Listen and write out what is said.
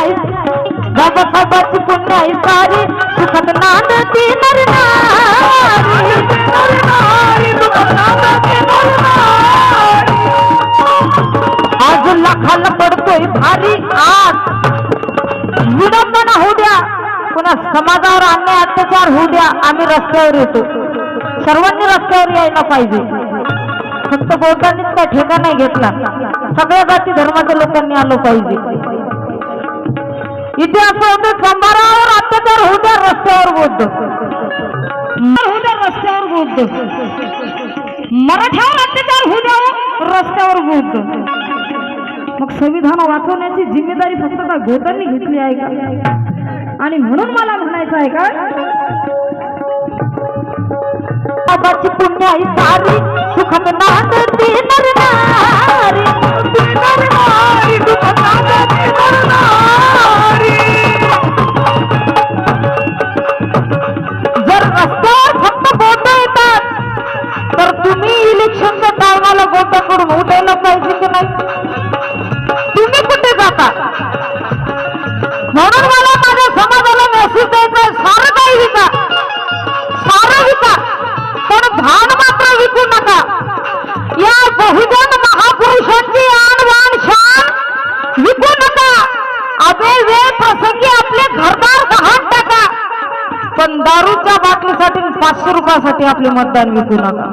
आई बाबासाहेबांची पुण्य आई सारी सुखात नांदती नर नारी आज लाखाला पडतोय भारी आज विडंबना होऊ द्या पुन्हा समाजावर अन्याय अत्याचार होऊ द्या आम्ही रस्त्यावर येतो सर्वांनी रस्त्यावर यायला पाहिजे फक्त बोलतानीच काय ठेका नाही घेतला सगळ्या जाती धर्माच्या लोकांनी आलं पाहिजे इथे असं होतं संभारावर अत्याचार होऊ द्या रस्त्यावर बोलतो होऊ द्या रस्त्यावर बोलतो मराठ्यावर अत्याचार होऊ द्या रस्त्यावर बोलतो मग संविधान वाचवण्याची जिम्मेदारी फक्त का घोटांनी घेतली आहे का आणि म्हणून मला म्हणायचं आहे का बाबाची पुण्य आई सारी सुखात नांदती नर नारी सुखात नांदती नर नारी जर रस्त्यावर फक्त बोलता येतात तर तुम्ही इलेक्शनच्या टायमाला बोलता करून उठायला पाहिजे की नाही तुम्ही कुठे जाता म्हणून मला माझ्या समाजाला मेसेज द्यायचा सारं काही विका सारं विका पण भान मात्र विकू नका या बहुजन महापुरुषांची आणबाण शान विकू नका अबे वेळ प्रसंगी आपले घरदार गहाण टाका पण दारूच्या बाटलीसाठी 500 रुपयासाठी आपले मतदान विकू नका